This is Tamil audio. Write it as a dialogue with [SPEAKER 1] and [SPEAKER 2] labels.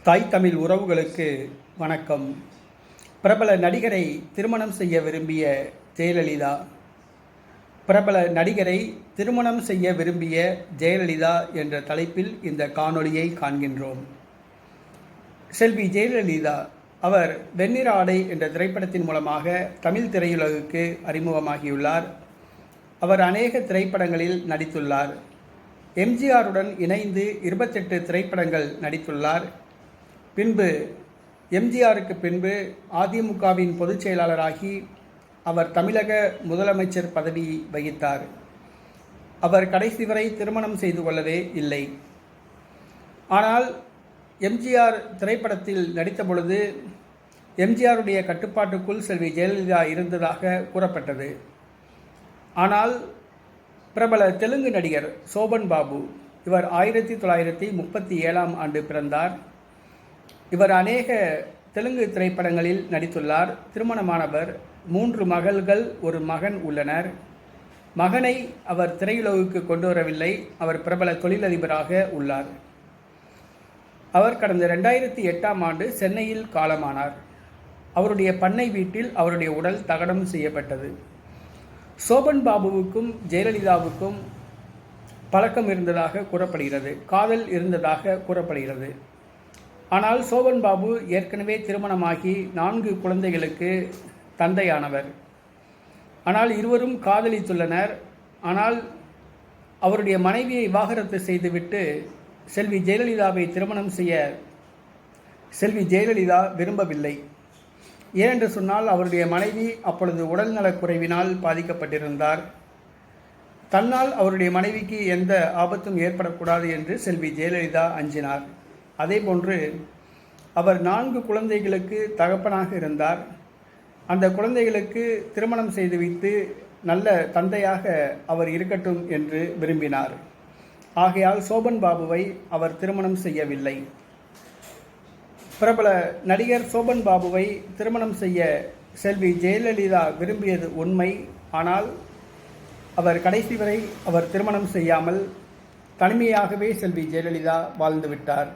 [SPEAKER 1] தாய் தமிழ் உறவுகளுக்கு வணக்கம். பிரபல நடிகரை திருமணம் செய்ய விரும்பிய ஜெயலலிதா. பிரபல நடிகரை திருமணம் செய்ய விரும்பிய ஜெயலலிதா என்ற தலைப்பில் இந்த காணொளியை காண்கின்றோம். செல்வி ஜெயலலிதா அவர் வெண்ணிற ஆடை என்ற திரைப்படத்தின் மூலமாக தமிழ் திரையுலகுக்கு அறிமுகமாகியுள்ளார். அவர் அநேக திரைப்படங்களில் நடித்துள்ளார். எம்ஜிஆருடன் இணைந்து 28 திரைப்படங்கள் நடித்துள்ளார். பின்பு எம்ஜிஆருக்கு பின்பு அதிமுகவின் பொதுச் செயலாளராகி அவர் தமிழக முதலமைச்சர் பதவி வகித்தார். அவர் கடைசி வரை திருமணம் செய்து கொள்ளவே இல்லை. ஆனால் எம்ஜிஆர் திரைப்படத்தில் நடித்த பொழுது எம்ஜிஆருடைய கட்டுப்பாட்டுக்குள் செல்வி ஜெயலலிதா இருந்ததாக கூறப்பட்டது. ஆனால் பிரபல தெலுங்கு நடிகர் சோபன் பாபு, இவர் 1937ஆம் ஆண்டு பிறந்தார். இவர் அநேக தெலுங்கு திரைப்படங்களில் நடித்துள்ளார். திருமணமானவர். 3 மகள்கள், ஒரு மகன் உள்ளனர். மகனை அவர் திரையுலகுக்கு கொண்டு வரவில்லை. அவர் பிரபல தொழிலதிபராக உள்ளார். அவர் கடந்த 2008ஆம் ஆண்டு சென்னையில் காலமானார். அவருடைய பண்ணை வீட்டில் அவருடைய உடல் தகனம் செய்யப்பட்டது. சோபன் பாபுவுக்கும் ஜெயலலிதாவுக்கும் பழக்கம் இருந்ததாக கூறப்படுகிறது. காதல் இருந்ததாக கூறப்படுகிறது. ஆனால் சோபன் பாபு ஏற்கனவே திருமணமாகி 4 குழந்தைகளுக்கு தந்தையானவர். ஆனால் இருவரும் காதலித்துள்ளனர். ஆனால் அவருடைய மனைவியை விவாகரத்து செய்துவிட்டு செல்வி ஜெயலலிதாவை திருமணம் செய்ய செல்வி ஜெயலலிதா விரும்பவில்லை. ஏனென்று சொன்னால் அவருடைய மனைவி அப்பொழுது உடல்நலக் குறைவினால் பாதிக்கப்பட்டிருந்தார். தன்னால் அவருடைய மனைவிக்கு எந்த ஆபத்தும் ஏற்படக்கூடாது என்று செல்வி ஜெயலலிதா அஞ்சினார். அதேபோன்று அவர் 4 குழந்தைகளுக்கு தகப்பனாக இருந்தார். அந்த குழந்தைகளுக்கு திருமணம் செய்துவிட்டு நல்ல தந்தையாக அவர் இருக்கட்டும் என்று விரும்பினார். ஆகையால் சோபன் பாபுவை அவர் திருமணம் செய்யவில்லை. பிரபல நடிகர் சோபன் பாபுவை திருமணம் செய்ய செல்வி ஜெயலலிதா விரும்பியது உண்மை. ஆனால் அவர் கடைசி வரை அவர் திருமணம் செய்யாமல் தனிமையாகவே செல்வி ஜெயலலிதா வாழ்ந்துவிட்டார்.